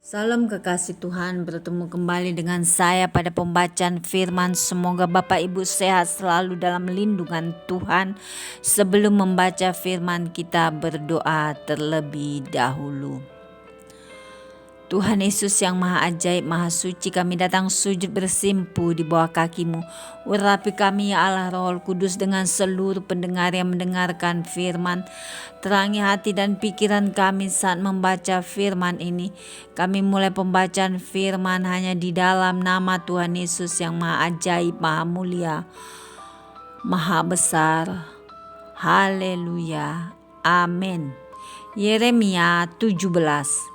Salam kekasih Tuhan, bertemu kembali dengan saya pada pembacaan firman. Semoga Bapak Ibu sehat selalu dalam lindungan Tuhan. Sebelum membaca firman, kita berdoa terlebih dahulu. Tuhan Yesus yang maha ajaib, maha suci, kami datang sujud bersimpu di bawah kaki-Mu. Urapi kami ya Allah Roh Kudus dengan seluruh pendengar yang mendengarkan firman. Terangi hati dan pikiran kami saat membaca firman ini. Kami mulai pembacaan firman hanya di dalam nama Tuhan Yesus yang maha ajaib, maha mulia, maha besar. Haleluya. Amin. Yeremia 17.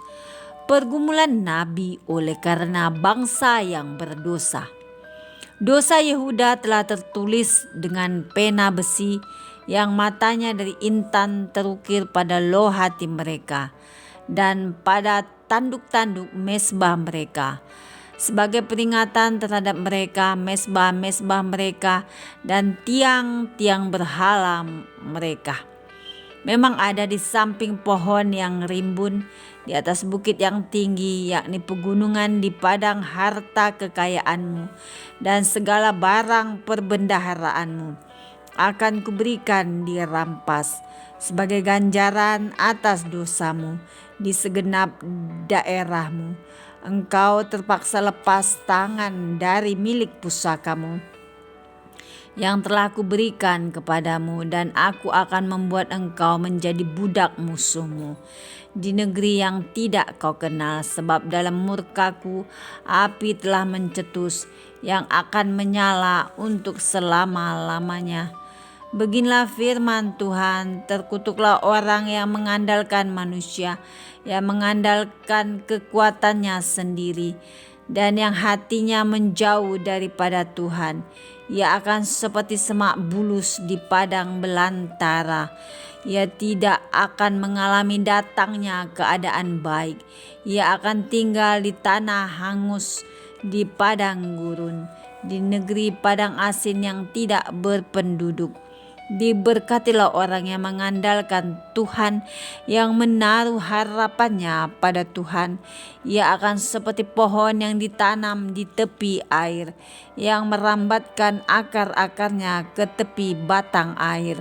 Pergumulan Nabi oleh karena bangsa yang berdosa. Dosa Yehuda telah tertulis dengan pena besi yang matanya dari intan terukir pada loh hati mereka dan pada tanduk-tanduk mesbah mereka. Sebagai peringatan terhadap mereka, mesbah-mesbah mereka dan tiang-tiang berhala mereka memang ada di samping pohon yang rimbun, di atas bukit yang tinggi, yakni pegunungan di padang harta kekayaanmu, dan segala barang perbendaharaanmu akan kuberikan dirampas sebagai ganjaran atas dosamu di segenap daerahmu. Engkau terpaksa lepas tangan dari milik pusakamu yang telah kuberikan kepadamu, dan aku akan membuat engkau menjadi budak musuhmu di negeri yang tidak kau kenal, sebab dalam murkaku api telah mencetus yang akan menyala untuk selama-lamanya. Beginilah firman Tuhan, terkutuklah orang yang mengandalkan manusia, yang mengandalkan kekuatannya sendiri, dan yang hatinya menjauh daripada Tuhan. Ia akan seperti semak bulus di padang belantara. Ia tidak akan mengalami datangnya keadaan baik. Ia akan tinggal di tanah hangus, di padang gurun, di negeri padang asin yang tidak berpenduduk. Diberkatilah orang yang mengandalkan Tuhan, yang menaruh harapannya pada Tuhan. Ia akan seperti pohon yang ditanam di tepi air, yang merambatkan akar-akarnya ke tepi batang air,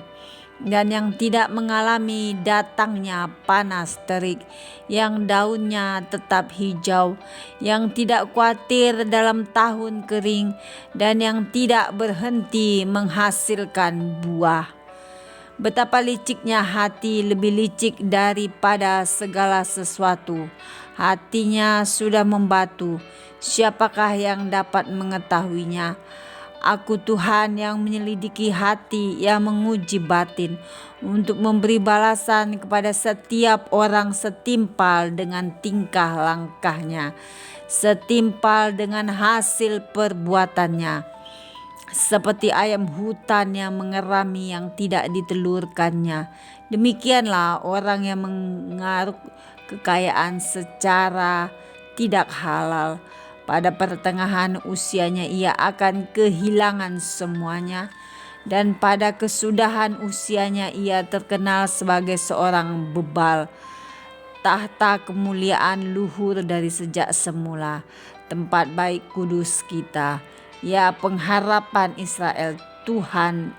dan yang tidak mengalami datangnya panas terik, yang daunnya tetap hijau, yang tidak khawatir dalam tahun kering, dan yang tidak berhenti menghasilkan buah. Betapa liciknya hati, lebih licik daripada segala sesuatu. Hatinya sudah membatu, siapakah yang dapat mengetahuinya? Aku Tuhan yang menyelidiki hati, yang menguji batin, untuk memberi balasan kepada setiap orang setimpal dengan tingkah langkahnya, setimpal dengan hasil perbuatannya. Seperti ayam hutan yang mengerami yang tidak ditelurkannya, demikianlah orang yang mengaruk kekayaan secara tidak halal. Pada pertengahan usianya ia akan kehilangan semuanya, dan pada kesudahan usianya ia terkenal sebagai seorang bebal. Tahta kemuliaan luhur dari sejak semula, tempat baik kudus kita. Ya, pengharapan Israel, Tuhan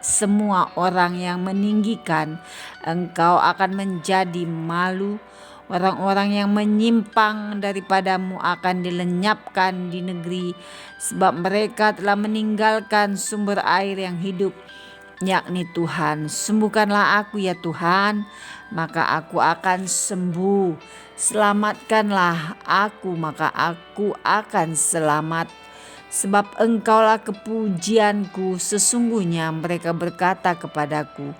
semua orang yang meninggikan engkau akan menjadi malu. Orang-orang yang menyimpang daripadamu akan dilenyapkan di negeri, sebab mereka telah meninggalkan sumber air yang hidup, yakni Tuhan. Sembuhkanlah aku ya Tuhan, maka aku akan sembuh. Selamatkanlah aku, maka aku akan selamat. Sebab engkaulah kepujianku. Sesungguhnya mereka berkata kepadaku,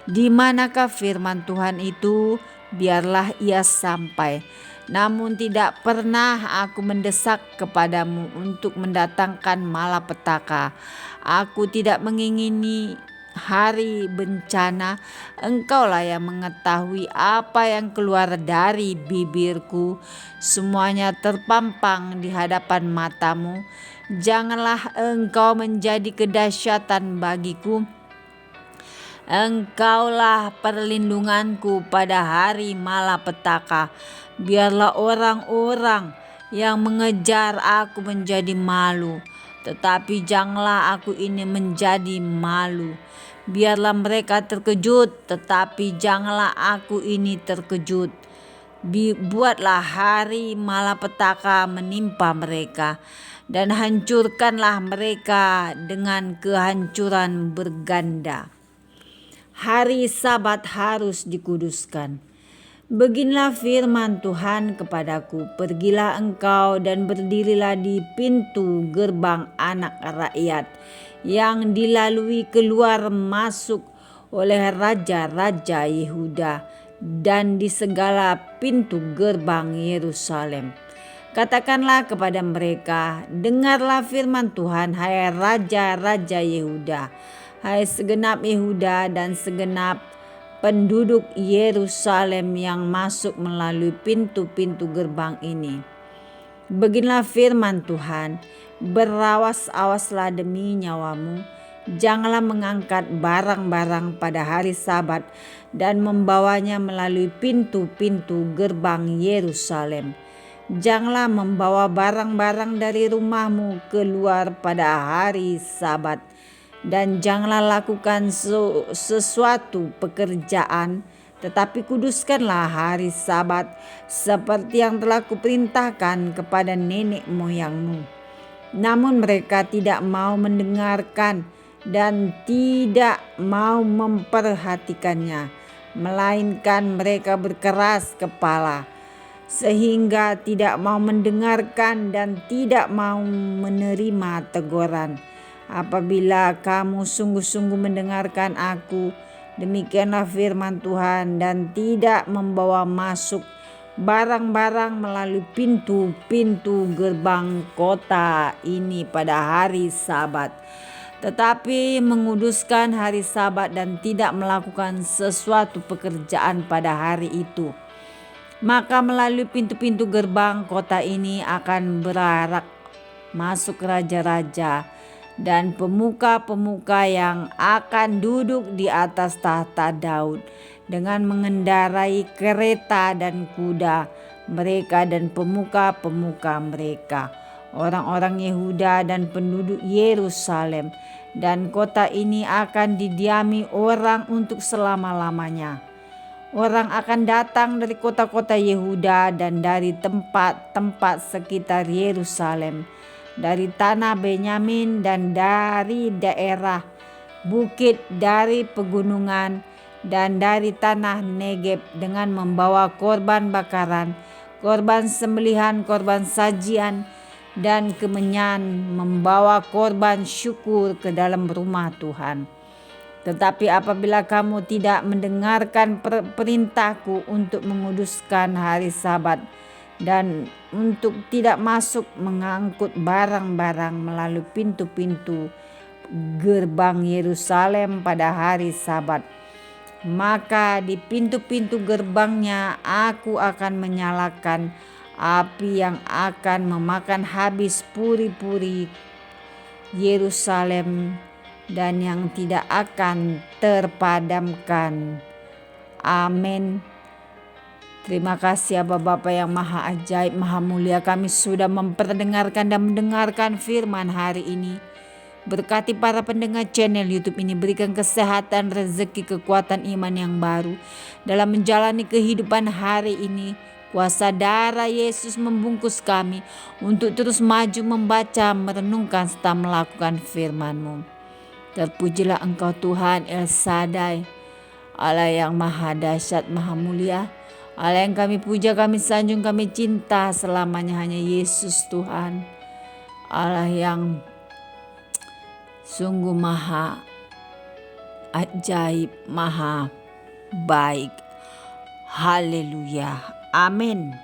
di manakah firman Tuhan itu? Biarlah ia sampai. Namun tidak pernah aku mendesak kepadamu untuk mendatangkan malapetaka. Aku tidak mengingini hari bencana. Engkaulah yang mengetahui apa yang keluar dari bibirku. Semuanya terpampang di hadapan matamu. Janganlah engkau menjadi kedahsyatan bagiku, Engkaulah perlindunganku pada hari malapetaka. Biarlah orang-orang yang mengejar aku menjadi malu, tetapi janganlah aku ini menjadi malu. Biarlah mereka terkejut, tetapi janganlah aku ini terkejut. Buatlah hari malapetaka menimpa mereka, dan hancurkanlah mereka dengan kehancuran berganda. Hari Sabat harus dikuduskan. Beginilah firman Tuhan kepadaku, pergilah engkau dan berdirilah di pintu gerbang anak rakyat yang dilalui keluar masuk oleh raja-raja Yehuda dan di segala pintu gerbang Yerusalem. Katakanlah kepada mereka, dengarlah firman Tuhan, hai raja-raja Yehuda, hai segenap Yehuda dan segenap penduduk Yerusalem yang masuk melalui pintu-pintu gerbang ini. Beginilah firman Tuhan, berawas-awaslah demi nyawamu, janganlah mengangkat barang-barang pada hari Sabat dan membawanya melalui pintu-pintu gerbang Yerusalem. Janganlah membawa barang-barang dari rumahmu keluar pada hari Sabat, dan janganlah lakukan sesuatu pekerjaan, tetapi kuduskanlah hari Sabat seperti yang telah kuperintahkan kepada nenek moyangmu. Namun mereka tidak mau mendengarkan dan tidak mau memperhatikannya, melainkan mereka berkeras kepala, sehingga tidak mau mendengarkan dan tidak mau menerima teguran. Apabila kamu sungguh-sungguh mendengarkan aku, demikianlah firman Tuhan, dan tidak membawa masuk barang-barang melalui pintu-pintu gerbang kota ini pada hari Sabat, tetapi menguduskan hari Sabat dan tidak melakukan sesuatu pekerjaan pada hari itu, maka melalui pintu-pintu gerbang kota ini akan berarak masuk raja-raja dan pemuka-pemuka yang akan duduk di atas tahta Daud dengan mengendarai kereta dan kuda mereka dan pemuka-pemuka mereka, orang-orang Yehuda dan penduduk Yerusalem, dan kota ini akan didiami orang untuk selama-lamanya. Orang akan datang dari kota-kota Yehuda dan dari tempat-tempat sekitar Yerusalem, dari tanah Benyamin dan dari daerah bukit, dari pegunungan dan dari tanah Negeb, dengan membawa korban bakaran, korban sembelihan, korban sajian dan kemenyan, membawa korban syukur ke dalam rumah Tuhan. Tetapi apabila kamu tidak mendengarkan perintahku untuk menguduskan hari Sabat dan untuk tidak masuk mengangkut barang-barang melalui pintu-pintu gerbang Yerusalem pada hari Sabat, maka di pintu-pintu gerbangnya aku akan menyalakan api yang akan memakan habis puri-puri Yerusalem dan yang tidak akan terpadamkan. Amin. Terima kasih Bapa yang maha ajaib, maha mulia, kami sudah memperdengarkan dan mendengarkan firman hari ini. Berkati para pendengar channel YouTube ini, berikan kesehatan, rezeki, kekuatan iman yang baru dalam menjalani kehidupan hari ini. Kuasa darah Yesus membungkus kami untuk terus maju membaca, merenungkan serta melakukan firman-Mu. Terpujilah Engkau Tuhan El Shaddai, Allah yang maha dahsyat, maha mulia, Allah yang kami puja, kami sanjung, kami cinta selamanya hanya Yesus Tuhan, Allah yang sungguh maha ajaib, maha baik. Haleluya. Amin.